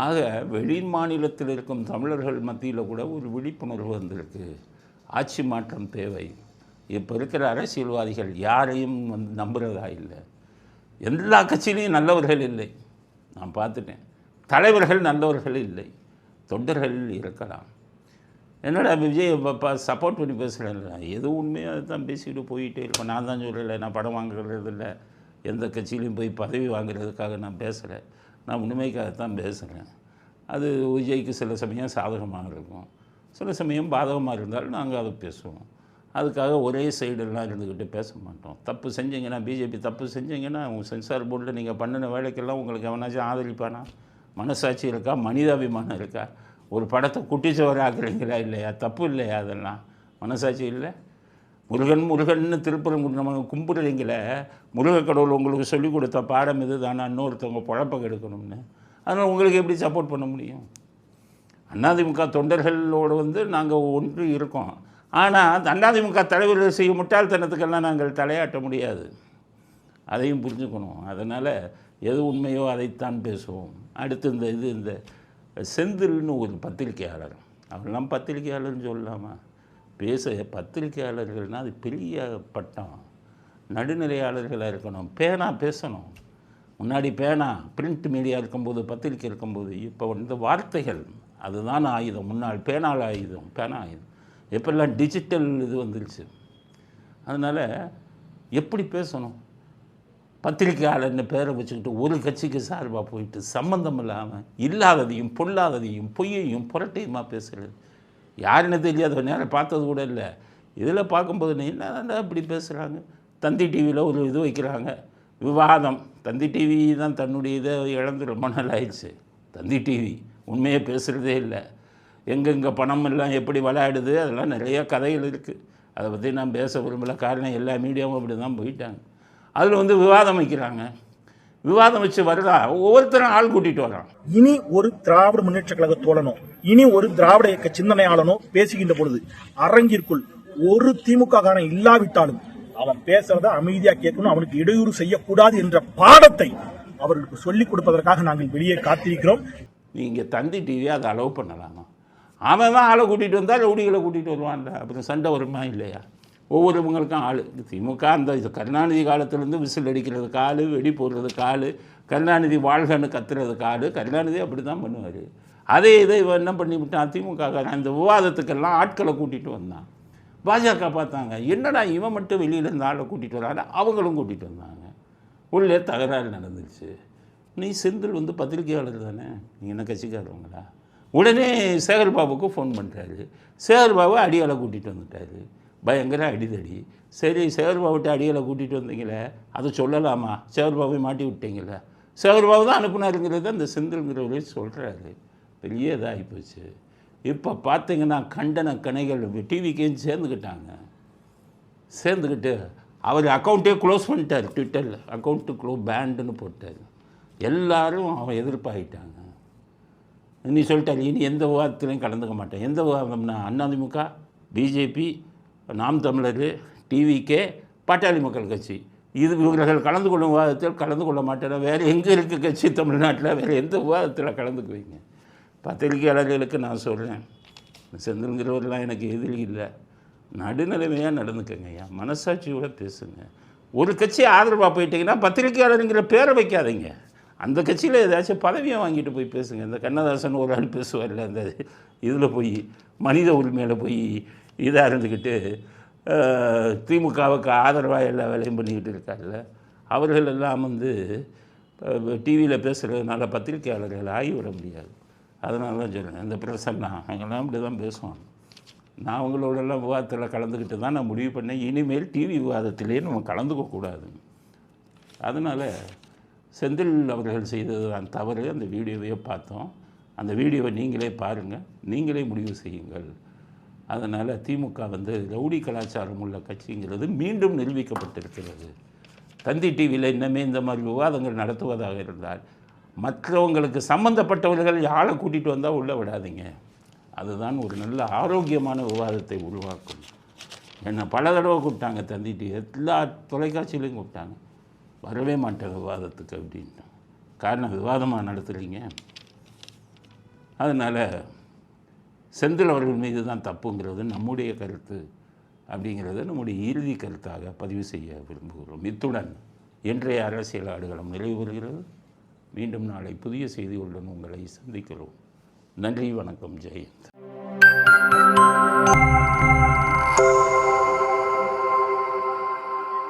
ஆக வெளி மாநிலத்தில் இருக்கும் தமிழர்கள் மத்தியில் கூட ஒரு விழிப்புணர்வு வந்திருக்கு. ஆட்சி மாற்றம் தேவை. இப்போ இருக்கிற அரசியல்வாதிகள் யாரையும் வந்து நம்புகிறதா இல்லை. எல்லா கட்சியிலையும் நல்லவர்கள் இல்லை. நான் பார்த்துட்டேன். தலைவர்கள் நல்லவர்கள் இல்லை. தொண்டர்கள் இருக்கலாம். என்னடா விஜய் சப்போர்ட் பண்ணி பேசுகிறேன். எது உண்மையாக தான் பேசிக்கிட்டு போயிட்டே இருக்கோம். நான் தான் சொல்லலை, நான் படம் வாங்குறது இல்லை, எந்த கட்சியிலையும் போய் பதவி வாங்குறதுக்காக நான் பேசலை. நான் உண்மைக்காகத்தான் பேசுகிறேன். அது விஜய்க்கு சில சமயம் சாதகமாக இருக்கும், சில சமயம் பாதகமாக இருந்தாலும் நாங்கள் அதை பேசுவோம். அதுக்காக ஒரே சைடெல்லாம் இருந்துக்கிட்டு பேச மாட்டோம். தப்பு செஞ்சீங்கன்னா, பிஜேபி தப்பு செஞ்சீங்கன்னா உங்கள் சென்சார் போர்டில் நீங்கள் பண்ணின வேலைக்கெல்லாம் உங்களுக்கு எவனாச்சும் ஆதரிப்பானா? மனசாட்சி இருக்கா? மனிதாபிமானம் இருக்கா? ஒரு படத்தை குட்டிச்சவரை ஆக்குறீங்களா இல்லையா? தப்பு இல்லையா? அதெல்லாம் மனசாட்சி இல்லை. முருகன் முருகன்னு திருப்புறம் நம்ம கும்பிடுறீங்களே, முருக கடவுள் உங்களுக்கு சொல்லிக் கொடுத்த பாடம் இது தானே இன்னொருத்தவங்க பொழப்ப கெடுக்கணும்னு. அதனால் உங்களுக்கு எப்படி சப்போர்ட் பண்ண முடியும்? அதிமுக தொண்டர்களோடு வந்து நாங்கள் ஒன்று இருக்கோம். ஆனால் அதிமுக தலைவர்கள் செய்யும் முட்டாள்தனத்துக்கெல்லாம் நாங்கள் தலையாட்ட முடியாது. அதையும் புரிஞ்சுக்கணும். அதனால் எது உண்மையோ அதைத்தான் பேசுவோம். அடுத்து இந்த செந்தில்னு ஒரு பத்திரிகையாளர், அவரெல்லாம் பத்திரிகையாளர்னு சொல்லலாமா? பத்திரிகையாளர்கள்னால் அது பெரிய பட்டம். நடுநிலையாளர்களாக இருக்கணும். பேனா பேசணும். முன்னாடி பேனா பிரிண்ட் மீடியா இருக்கும்போது, பத்திரிக்கை இருக்கும்போது, இப்போ வந்து வார்த்தைகள் அதுதான் ஆயுதம். முன்னாள் பேனால் ஆயுதம், பேனா ஆயுதம். எப்பெல்லாம் டிஜிட்டல் இது வந்துருச்சு. அதனால் எப்படி பேசணும்? பத்திரிக்கையாளர்னு பேரை வச்சுக்கிட்டு ஒரு கட்சிக்கு சார்பாக போயிட்டு சம்மந்தம் இல்லாமல் இல்லாததையும் பொல்லாததையும் பொய்யையும் புரட்டையுமா பேசுகிறது. யாருன்னு தெரியாத நேரம் பார்த்தது கூட இல்லை. இதில் பார்க்கும்போது என்ன இப்படி பேசுகிறாங்க? தந்தி டிவியில் ஒரு இது வைக்கிறாங்க, விவாதம். தந்தி டிவி தான் தன்னுடைய இதை இழந்து ரொம்ப நாள் ஆயிடுச்சு. தந்தி டிவி உண்மையே பேசுகிறதே இல்லை. எங்கெங்கே பணம் எல்லாம் எப்படி விளையாடுது, அதெல்லாம் நிறைய கதைகள் இருக்குது. அதை பற்றி நான் பேச விரும்பல. காரணம் எல்லா மீடியாவும் அப்படி தான் போயிட்டாங்க. அதில் வந்து விவாதம் வைக்கிறாங்க. விவாதம் வச்சு வருதா, ஒவ்வொருத்தரும் ஆள் கூட்டிகிட்டு வரான். இனி ஒரு திராவிட முன்னேற்ற கழக தோழனோ, இனி ஒரு திராவிட இயக்க சிந்தனையாளனோ பேசுகின்ற பொழுது அரங்கிற்குள் ஒரு திமுக காரன் இல்லாவிட்டாலும் அவன் பேசுறத அமைதியா கேட்கணும், அவனுக்கு இடையூறு செய்யக்கூடாது என்ற பாடத்தை அவர்களுக்கு சொல்லிக் கொடுப்பதற்காக நாங்கள் வெளியே காத்திருக்கிறோம். நீங்கள் தந்தி டிவியை அதை அலோவ் பண்ணலாமா? அவன் தான் ஆளை கூட்டிகிட்டு வந்தால் ரவுடிகளை கூட்டிகிட்டு வருவான்ல. அப்புறம் சண்டை வருமா இல்லையா? ஒவ்வொருவங்களுக்கும் ஆள். திமுக அந்த கருணாநிதி காலத்திலேருந்து விசில் அடிக்கிறதுக்கு ஆள், வெடி போடுறதுக்கு ஆள், கருணாநிதி வாழ்கன்னு கத்துறதுக்கு ஆள். கருணாநிதி அப்படி தான் பண்ணுவார். அதே இதை இவன் என்ன பண்ணிவிட்டான்? திமுக அந்த விவாதத்துக்கெல்லாம் ஆட்களை கூட்டிகிட்டு வந்தான். பாஜக பார்த்தாங்க, என்னடா இவன் மட்டும் வெளியிலேருந்து ஆளை கூட்டிகிட்டு வராங்க, அவங்களும் கூட்டிகிட்டு வந்தாங்க. உள்ளே தகராறு நடந்துச்சு. நீ செந்தில் வந்து பத்திரிகையாளர் தானே, நீங்கள் என்ன கட்சிக்காரவங்களா? உடனே சேகர்பாபுக்கு ஃபோன் பண்ணுறாரு. சேகர்பாபு அடியாளை கூட்டிகிட்டு வந்துட்டார். பயங்கர அடிதடி. சரி, சேகர்பாபுட்ட அடியாளை கூட்டிகிட்டு வந்தீங்களே, அதை சொல்லலாமா? சேகர்பாபை மாட்டி விட்டீங்களே. சேகர்பாபு தான் அனுப்புனாருங்கிறத அந்த செந்தில்ங்கிறவரே சொல்கிறாரு. பெரிய இதாகி போச்சு. இப்போ பார்த்தீங்கன்னா கண்டன கணைகள் டிவிக்கேன்னு சேர்ந்துக்கிட்டு அவர் அக்கௌண்ட்டே க்ளோஸ் பண்ணிட்டார். ட்விட்டரில் அக்கௌண்ட்டு பேண்டுன்னு போட்டார். எல்லாரும் அவன் எதிர்ப்பாகிட்டாங்க. நீ சொல்லிட்டார், இனி எந்த விவாதத்துலையும் கலந்துக்க மாட்டேன். எந்த விவாதம்னா அதிமுக, பிஜேபி, நாம் தமிழர், டிவிகே, பாட்டாளி மக்கள் கட்சி, இவர்கள் கலந்து கொள்ளும் விவாதத்தில் கலந்து கொள்ள மாட்டேன். வேறு எங்கே இருக்க கட்சி தமிழ்நாட்டில் வேறு எந்த விவாதத்தில் கலந்துக்குவீங்க? பத்திரிகையாளர்களுக்கு நான் சொல்கிறேன், செந்தில்கிறவரெலாம் எனக்கு எதிரி இல்லை. நடுநிலைமையாக நடந்துக்கங்க ஐயா, மனசாட்சியோடு பேசுங்க. ஒரு கட்சி ஆதரவாக போயிட்டீங்கன்னா பத்திரிகையாளருங்கிற பேரை வைக்காதீங்க. அந்த கட்சியில் ஏதாச்சும் பதவியை வாங்கிட்டு போய் பேசுங்க. இந்த கண்ணதாசன் ஒரு ஆள் பேசுவார்ல, அந்த இதில் போய் மனித உரிமையில் போய் இதாக இருந்துக்கிட்டு திமுகவுக்கு ஆதரவாக எல்லா வேலையும் பண்ணிக்கிட்டு இருக்காருல்ல, அவர்கள் எல்லாம் வந்து டிவியில் பேசுகிறதுனால பத்திரிகையாளர்கள் ஆகிவிட முடியாது. அதனால தான் சொல்லுங்கள், இந்த பிரசன்னா அங்கெல்லாம் அப்படி தான் பேசுவாங்க. நான் அவங்களோடெல்லாம் விவாதத்தில் கலந்துக்கிட்டு தான் நான் முடிவு பண்ணேன், இனிமேல் டிவி விவாதத்திலே நம்ம கலந்துக்கக்கூடாது. அதனால் செந்தில் அவர்கள் செய்தது தான் தவறு. அந்த வீடியோவையே பார்த்தோம். அந்த வீடியோவை நீங்களே பாருங்கள், நீங்களே முடிவு செய்யுங்கள். அதனால் திமுக ரவுடி கலாச்சாரம் உள்ள கட்சிங்கிறது மீண்டும் நிரூபிக்கப்பட்டிருக்கிறது. தந்தி டிவியில் இன்னமே இந்த மாதிரி விவாதங்கள் நடத்துவதாக இருந்தால் மற்றவங்களுக்கு சம்பந்தப்பட்டவர்கள் யாரை கூட்டிகிட்டு வந்தால் உள்ளே விடாதீங்க. அதுதான் ஒரு நல்ல ஆரோக்கியமான விவாதத்தை உருவாக்கும். என்னை பல தடவை கூப்பிட்டாங்க, தந்தி டிவி எல்லா தொலைக்காட்சியிலையும் கூப்பிட்டாங்க, வரவே மாட்டேன் விவாதத்துக்கு அப்படின்ட்டு. காரணம் விவாதமாக நடத்துகிறீங்க. அதனால் செந்தில் அவர்கள் மீது தான் தப்புங்கிறது நம்முடைய கருத்து அப்படிங்கிறத நம்முடைய இறுதி கருத்தாக பதிவு செய்ய விரும்புகிறோம். இத்துடன் இன்றைய அரசியல் ஆடுகளம் நிறைவு பெறுகிறது. மீண்டும் நாளை புதிய செய்திகளுடன் உங்களை சந்திக்கிறோம். நன்றி, வணக்கம், ஜெயந்த்.